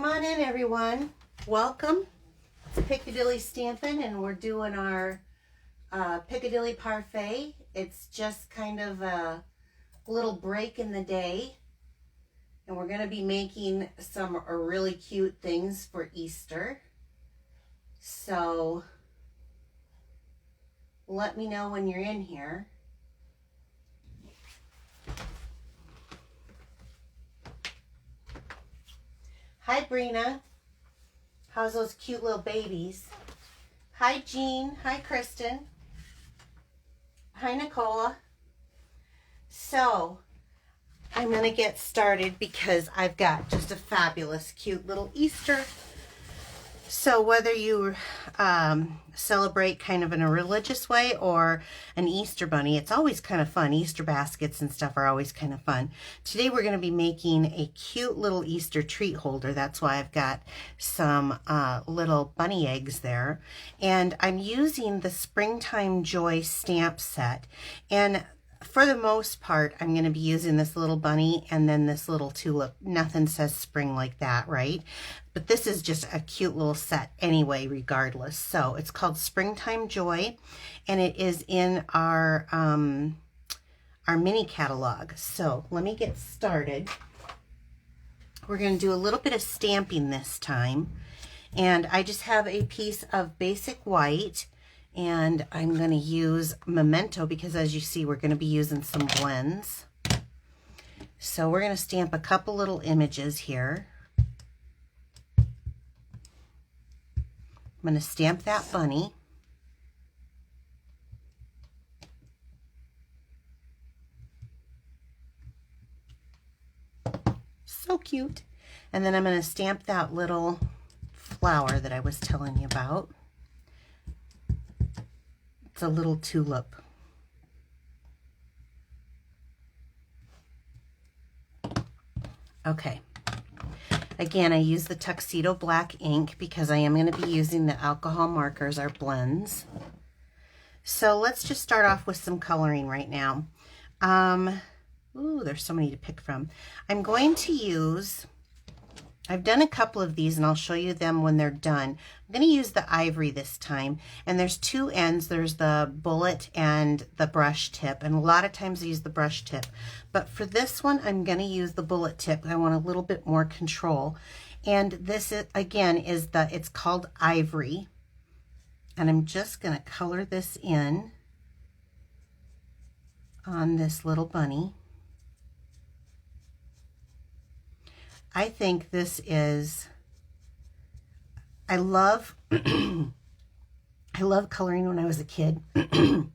on in, everyone. Welcome. It's Piccadilly Stampin', and we're doing our Piccadilly Parfait. It's just kind of a little break in the day, and we're going to be making some really cute things for Easter. So let me know when you're in here. Hi, Brina. How's those cute little babies? Hi, Jean. Hi, Kristen. Hi, Nicola. So, I'm going to get started because I've got just a fabulous, cute little Easter. So, whether you celebrate kind of in a religious way or an Easter bunny, it's always kind of fun. Easter baskets and stuff are always kind of fun. Today, we're going to be making a cute little Easter treat holder. That's why I've got some little bunny eggs there. And I'm using the Springtime Joy stamp set. And for the most part, I'm going to be using this little bunny and then this little tulip. Nothing says spring like that, right? But this is just a cute little set anyway, regardless. So it's called Springtime Joy, and it is in our mini catalog. So let me get started. We're going to do a little bit of stamping this time. And I just have a piece of basic white. And I'm going to use Memento because, as you see, we're going to be using some blends. So we're going to stamp a couple little images here. I'm going to stamp that bunny. So cute. And then I'm going to stamp that little flower that I was telling you about. It's a little tulip. Okay. Again, I use the Tuxedo Black ink because I am going to be using the alcohol markers, our blends. So let's just start off with some coloring right now. Ooh, there's so many to pick from. I'm going to use, I've done a couple of these and I'll show you them when they're done. I'm going to use the ivory this time, and there's two ends. There's the bullet and the brush tip, and a lot of times I use the brush tip. But for this one, I'm going to use the bullet tip. I want a little bit more control. And this, is, again, is it's called Ivory. And I'm just going to color this in on this little bunny. I think this is, I love, I love coloring when I was a kid.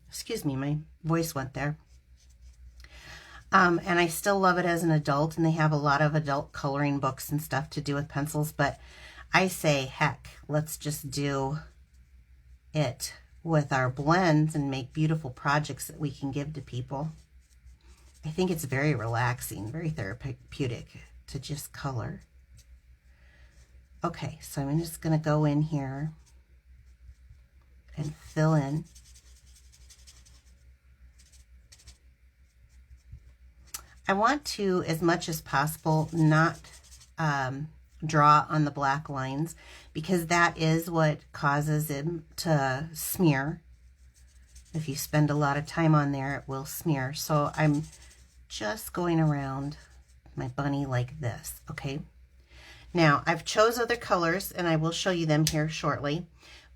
Excuse me, my voice went there. And I still love it as an adult, and they have a lot of adult coloring books and stuff to do with pencils, but I say, heck, let's just do it with our blends and make beautiful projects that we can give to people. I think it's very relaxing, very therapeutic to just color. Okay, so I'm just going to go in here and fill in. I want to, as much as possible, not draw on the black lines because that is what causes it to smear. If you spend a lot of time on there, it will smear. So I'm just going around my bunny like this, okay? Now, I've chose other colors, and I will show you them here shortly,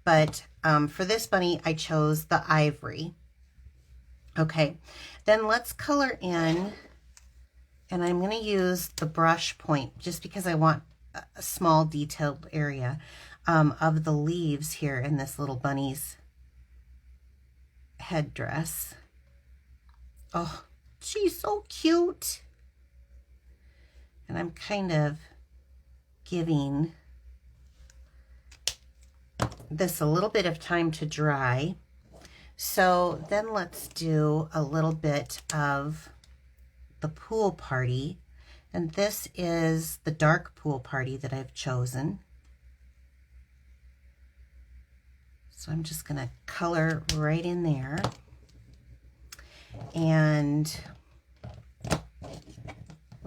but for this bunny, I chose the ivory. Okay, then let's color in, and I'm going to use the brush point just because I want a small detailed area of the leaves here in this little bunny's headdress. Oh, she's so cute. And I'm kind of giving this a little bit of time to dry. So then let's do a little bit of the pool party. And this is the dark pool party that I've chosen. So I'm just going to color right in there. And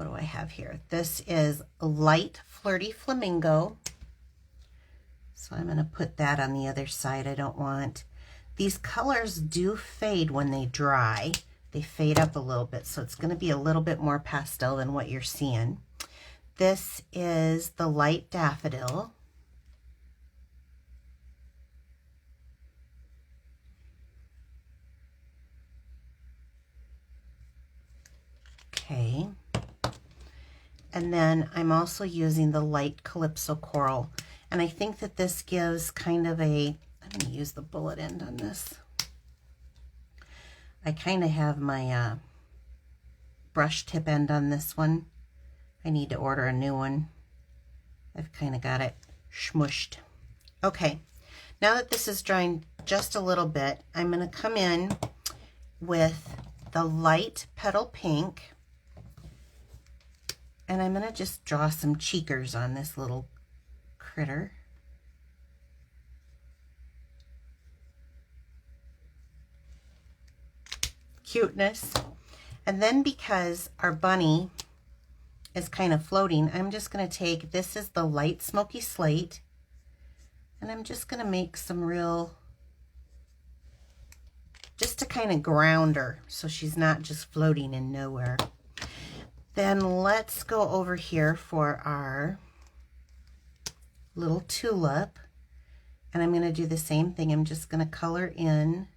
what do I have here? This is Light Flirty Flamingo. So I'm going to put that on the other side. I don't want, these colors do fade when they dry. They fade up a little bit, so it's going to be a little bit more pastel than what you're seeing. This is the Light Daffodil. Okay. And then I'm also using the Light Calypso Coral. And I think that this gives kind of a, I'm going to use the bullet end on this. I kind of have my brush tip end on this one. I need to order a new one. I've kind of got it smushed. Okay, now that this is drying just a little bit, I'm going to come in with the Light Petal Pink. And I'm going to just draw some cheekers on this little critter. Cuteness. And then because our bunny is kind of floating, I'm just going to take, this is the Light Smoky Slate, and I'm just going to make some real, just to kind of ground her so she's not just floating in nowhere. Then let's go over here for our little tulip, and I'm going to do the same thing. I'm just going to color in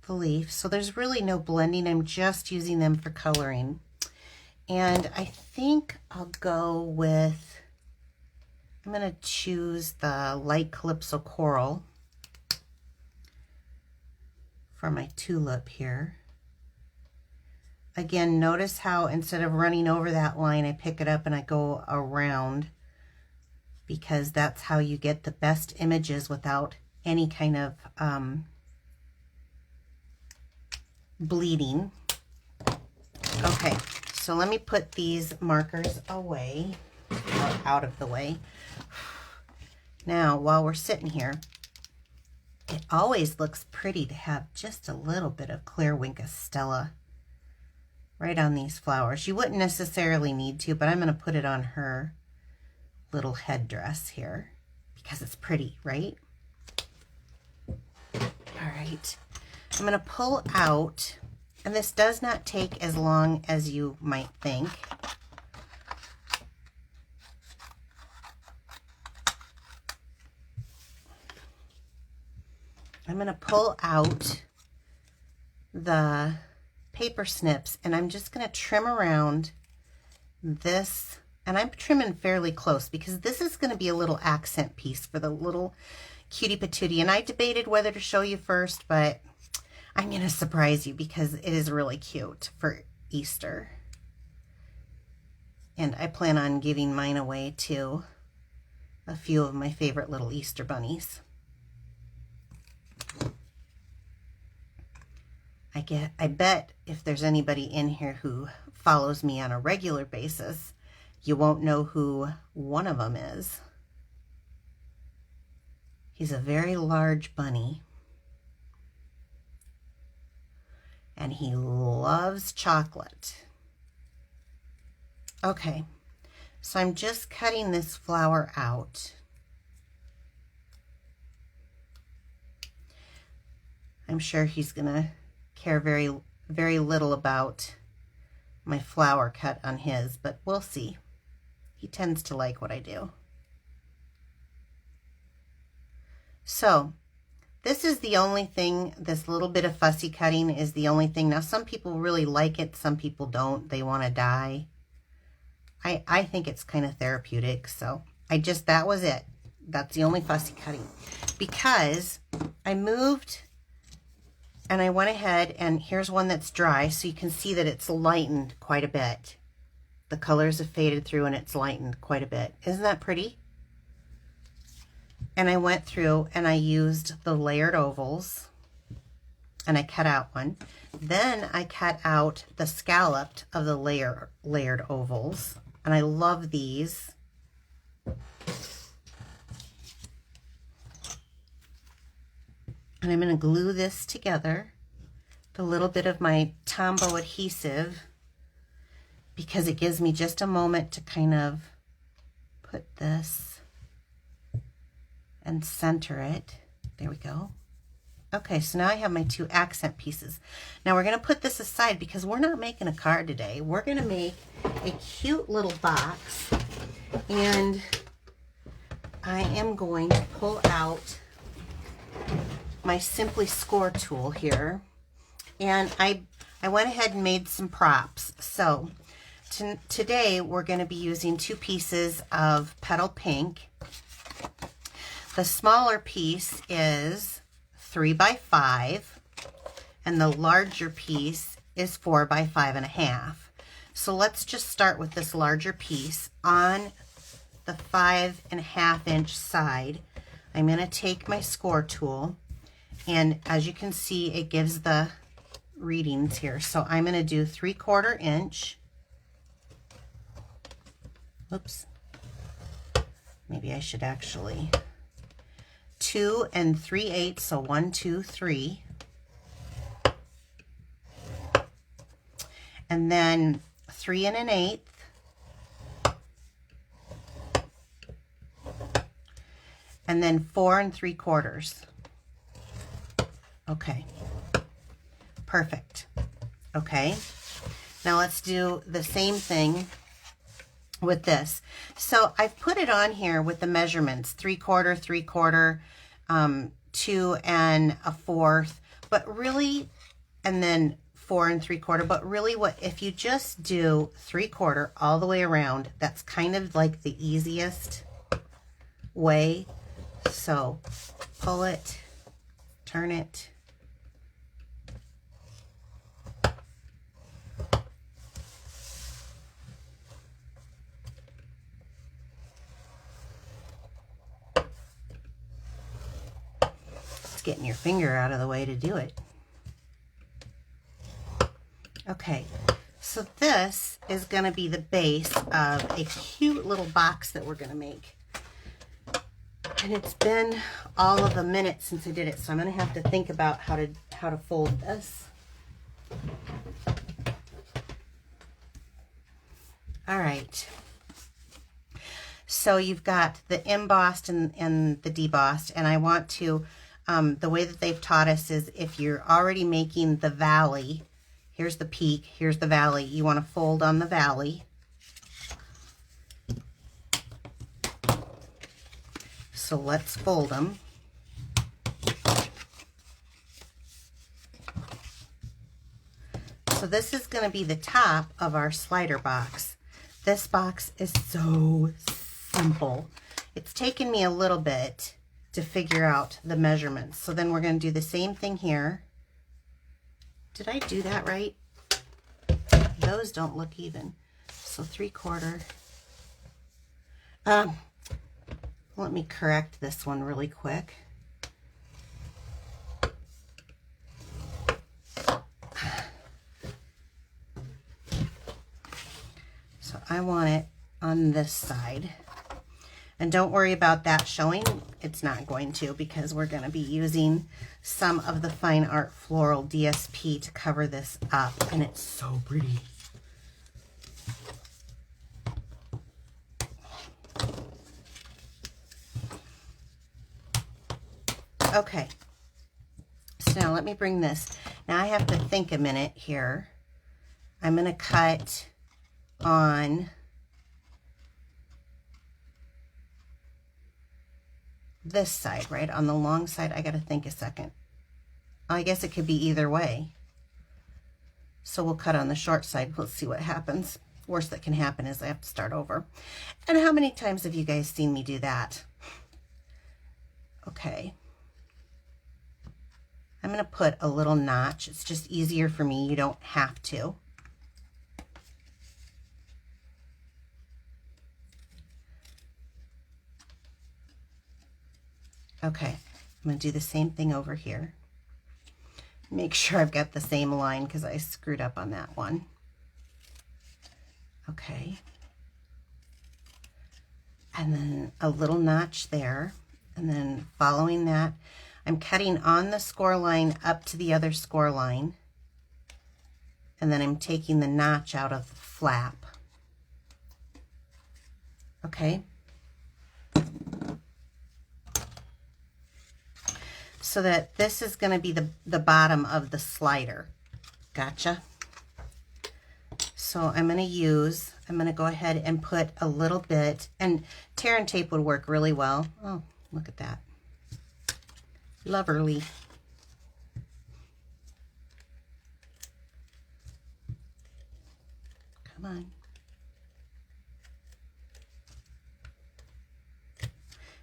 the leaf. So there's really no blending. I'm just using them for coloring. And I think I'll go with, I'm going to choose the Light Calypso Coral for my tulip here. Again, notice how instead of running over that line, I pick it up and I go around, because that's how you get the best images without any kind of bleeding. Okay, so let me put these markers away, or out of the way. Now, while we're sitting here, it always looks pretty to have just a little bit of clear Wink of Stella right on these flowers. You wouldn't necessarily need to, but I'm going to put it on her little headdress here because it's pretty, right? All right. I'm going to pull out, and this does not take as long as you might think. I'm going to pull out the paper snips, and I'm just going to trim around this, and I'm trimming fairly close because this is going to be a little accent piece for the little cutie patootie. And I debated whether to show you first, but I'm going to surprise you because it is really cute for Easter. And I plan on giving mine away to a few of my favorite little Easter bunnies. I bet if there's anybody in here who follows me on a regular basis, you won't know who one of them is. He's a very large bunny, and he loves chocolate. Okay, so I'm just cutting this flower out. I'm sure he's gonna care very little about my flower cut on his, but we'll see. He tends to like what I do. So this is the only thing, this little bit of fussy cutting is the only thing. Now some people really like it, some people don't. They want to dye. I think it's kind of therapeutic, so that was it. That's the only fussy cutting, because I moved and I went ahead, and here's one that's dry, so you can see that it's lightened quite a bit. The colors have faded through and it's lightened quite a bit. Isn't that pretty? And I went through and I used the layered ovals, and I cut out one. Then I cut out the scalloped of the layered ovals, and I love these. And I'm going to glue this together with a little bit of my Tombow adhesive because it gives me just a moment to kind of put this and center it. There we go. Okay, so now I have my 2 accent pieces. Now we're going to put this aside because we're not making a card today. We're going to make a cute little box, and I am going to pull out my Simply Score tool here, and I went ahead and made some props. So today we're going to be using 2 pieces of Petal Pink. The smaller piece is 3 by 5, and the larger piece is 4 by 5.5. So let's just start with this larger piece. On the 5.5 inch side, I'm going to take my score tool, and as you can see, it gives the readings here. So I'm going to do 3/4 inch. Oops. Maybe I should actually 2 3/8, so 1, 2, 3. And then 3 1/8. And then 4 3/4. Okay. Perfect. Okay. Now let's do the same thing with this. So I've put it on here with the measurements, 3/4, 3/4, 2 1/4, but really, and then 4 3/4, but really if you just do 3/4 all the way around, that's kind of like the easiest way. So pull it, turn it, getting your finger out of the way to do it. Okay, so this is going to be the base of a cute little box that we're going to make. And it's been all of a minute since I did it, so I'm going to have to think about how to fold this. All right. So you've got the embossed and the debossed, and I want to the way that they've taught us is if you're already making the valley, here's the peak, here's the valley, you want to fold on the valley. So let's fold them. So this is going to be the top of our slider box. This box is so simple. It's taken me a little bit to figure out the measurements. So then we're going to do the same thing here. Did I do that right? Those don't look even. So 3/4. Let me correct this one really quick. So I want it on this side. And don't worry about that showing. It's not going to, because we're going to be using some of the Fine Art Floral DSP to cover this up. And it's so pretty. Okay. So now let me bring this. Now I have to think a minute here. I'm going to cut on this side, right? On the long side, I got to think a second. I guess it could be either way. So we'll cut on the short side. Let's see what happens. Worst that can happen is I have to start over. And how many times have you guys seen me do that? Okay. I'm going to put a little notch. It's just easier for me. You don't have to. Okay, I'm going to do the same thing over here. Make sure I've got the same line because I screwed up on that one. Okay. And then a little notch there. And then following that, I'm cutting on the score line up to the other score line, and then I'm taking the notch out of the flap. Okay. So that this is going to be the bottom of the slider. Gotcha. So I'm going to go ahead and put a little bit, and tear and tape would work really well. Oh, look at that. Loverly. Come on.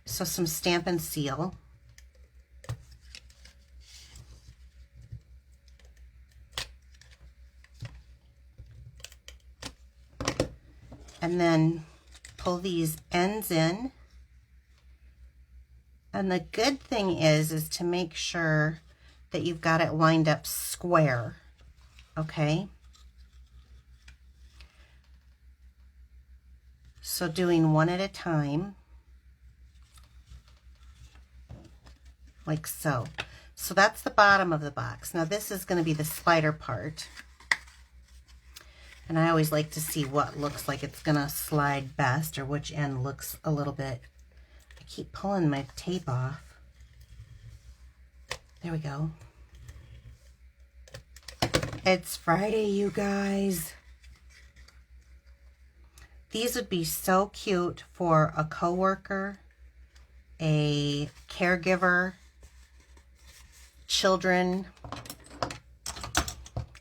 So some Stampin' Seal. And then pull these ends in. And the good thing is to make sure that you've got it lined up square, okay? So doing one at a time, like so. So that's the bottom of the box. Now this is going to be the slider part. And I always like to see what looks like it's going to slide best, or which end looks a little bit. I keep pulling my tape off. There we go. It's Friday, you guys. These would be so cute for a coworker, a caregiver, children.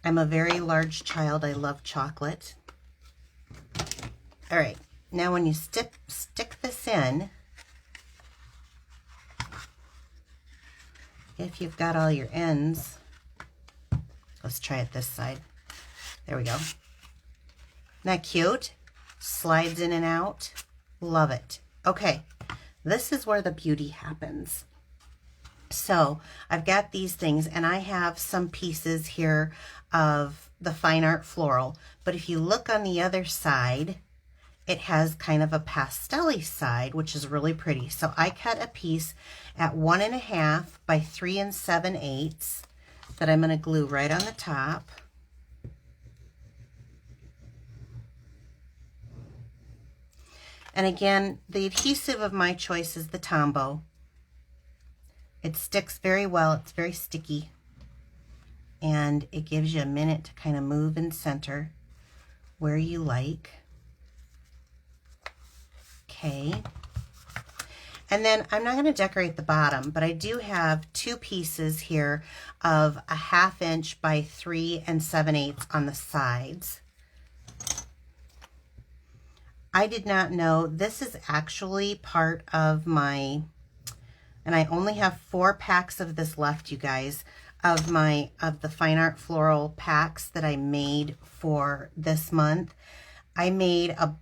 I'm a very large child. I love chocolate. All right, now when you stick this in, if you've got all your ends, let's try it this side. There we go. Isn't that cute? Slides in and out. Love it. Okay, this is where the beauty happens. So I've got these things, and I have some pieces here of the Fine Art Floral, but if you look on the other side, it has kind of a pastel-y side, which is really pretty. So I cut a piece at 1.5 by 3 7/8 that I'm going to glue right on the top. And again, the adhesive of my choice is the Tombow. It sticks very well. It's very sticky. And it gives you a minute to kind of move and center where you like. Okay. And then I'm not going to decorate the bottom, but I do have 2 pieces here of a 1/2 inch by 3 7/8 on the sides. I did not know this is actually part of my, and I only have 4 packs of this left, you guys, of the Fine Art Floral packs that I made for this month. I made a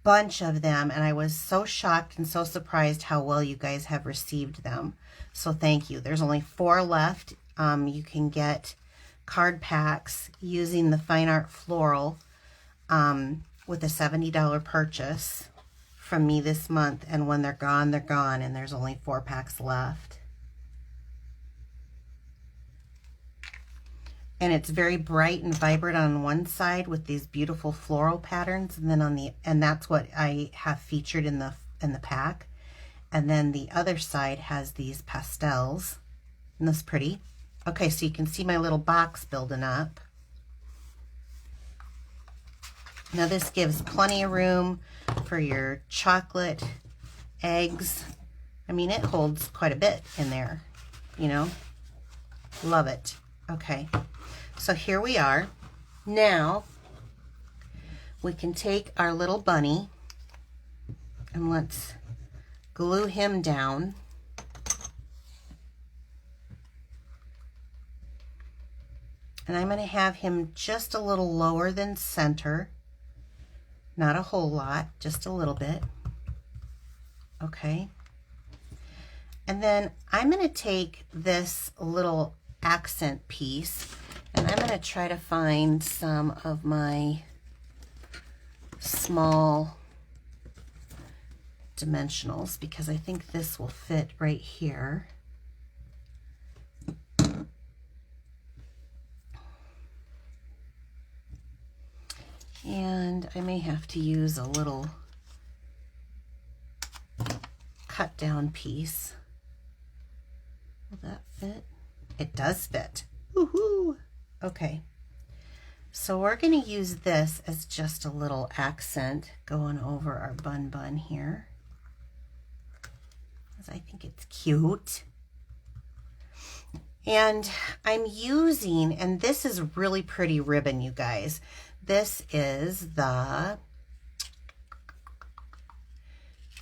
bunch of them, and I was so shocked and so surprised how well you guys have received them. So thank you. There's only 4 left. You can get card packs using the Fine Art Floral with a $70 purchase from me this month, and when they're gone, they're gone, and there's only 4 packs left. And it's very bright and vibrant on one side with these beautiful floral patterns, and then on the, and that's what I have featured in the pack. And then the other side has these pastels. Isn't this pretty? Okay, so you can see my little box building up. Now this gives plenty of room for your chocolate, eggs. I mean, it holds quite a bit in there, you know. Love it. Okay, so here we are. Now we can take our little bunny and let's glue him down. And I'm going to have him just a little lower than center. Not a whole lot, just a little bit. Okay. And then I'm going to take this little accent piece, and I'm going to try to find some of my small dimensionals, because I think this will fit right here. And I may have to use a little cut down piece. Will that fit? It does fit. Woohoo! Okay. So we're going to use this as just a little accent going over our bun here, because I think it's cute. And I'm using, and this is really pretty ribbon, you guys. This is the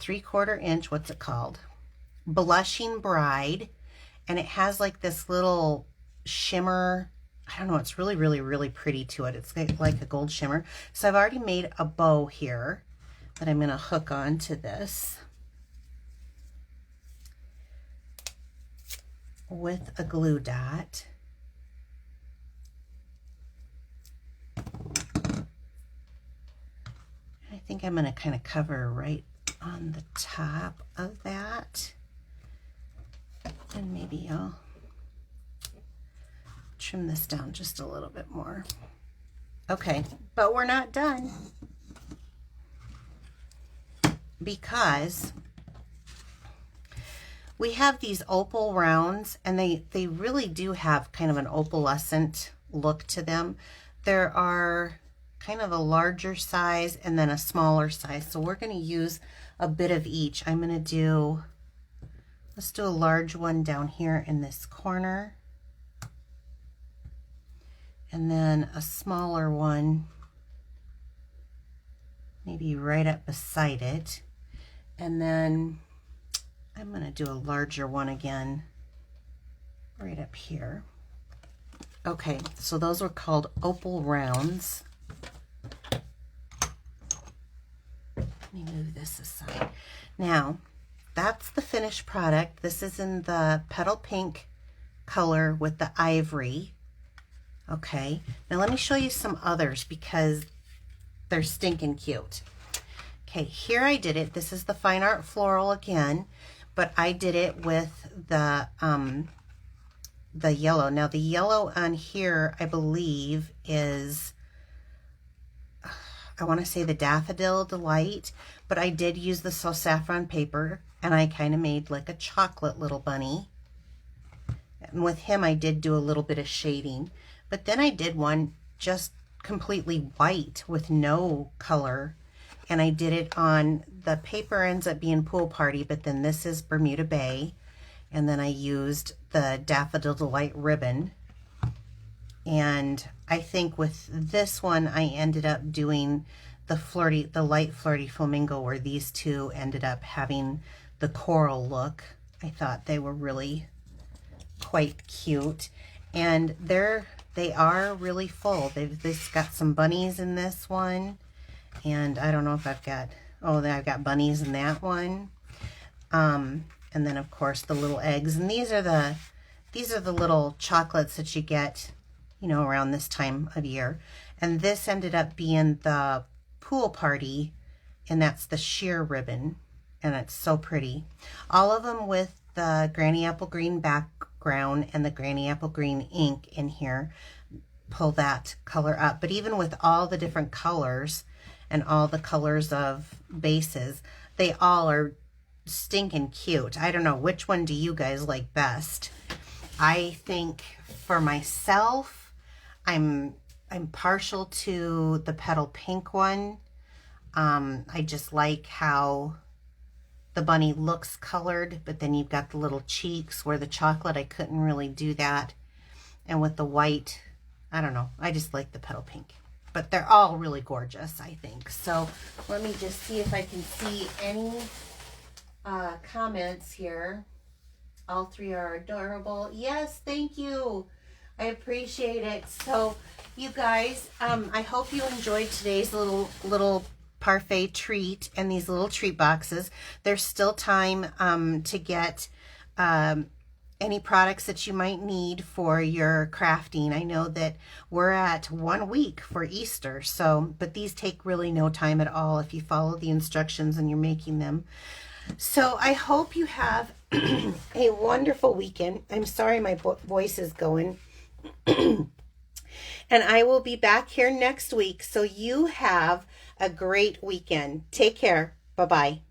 3/4 inch, what's it called? Blushing Bride. And it has like this little shimmer. I don't know, it's really, really, really pretty to it. It's like a gold shimmer. So I've already made a bow here that I'm going to hook onto this with a glue dot. I think I'm going to kind of cover right on the top of that. And maybe I'll trim this down just a little bit more. Okay, but we're not done, because we have these opal rounds, and they really do have kind of an opalescent look to them. There are kind of a larger size and then a smaller size, so we're going to use a bit of each. I'm going to do, let's do a large one down here in this corner, and then a smaller one maybe right up beside it, and then I'm going to do a larger one again right up here. Okay, so those were called Opal Rounds. Let me move this aside. Now, that's the finished product. This is in the petal pink color with the ivory. Okay, now let me show you some others because they're stinking cute. Okay, here I did it. This is the Fine Art Floral again, but I did it with the yellow. Now the yellow on here, I believe, is, I want to say the Daffodil Delight, but I did use the So Saffron paper, and I kind of made like a chocolate little bunny. And with him, I did do a little bit of shading. But then I did one just completely white with no color, and I did it on, the paper ends up being Pool Party, but then this is Bermuda Bay, and then I used the Daffodil Delight ribbon. And I think with this one, I ended up doing the light flirty flamingo, where these two ended up having the coral look. I thought they were really quite cute, and they are really full. They've got some bunnies in this one, and I don't know if I've got, oh, I've got bunnies in that one. And then of course the little eggs, and these are the little chocolates that you get, you know, around this time of year. And this ended up being the Pool Party, and that's the sheer ribbon, and it's so pretty. All of them with the Granny Apple Green background and the Granny Apple Green ink in here. Pull that color up. But even with all the different colors and all the colors of bases, they all are stinking cute. I don't know, which one do you guys like best? I think for myself, I'm partial to the petal pink one. I just like how the bunny looks colored, but then you've got the little cheeks, where the chocolate, I couldn't really do that. And with the white, I don't know, I just like the petal pink. But they're all really gorgeous, I think. So let me just see if I can see any comments here. All three are adorable. Yes, thank you. I appreciate it. So you guys, I hope you enjoyed today's little parfait treat and these little treat boxes. There's still time to get any products that you might need for your crafting. I know that we're at 1 week for Easter, so, but these take really no time at all if you follow the instructions and you're making them. So I hope you have a wonderful weekend. I'm sorry my voice is going. And I will be back here next week. So you have a great weekend. Take care. Bye-bye.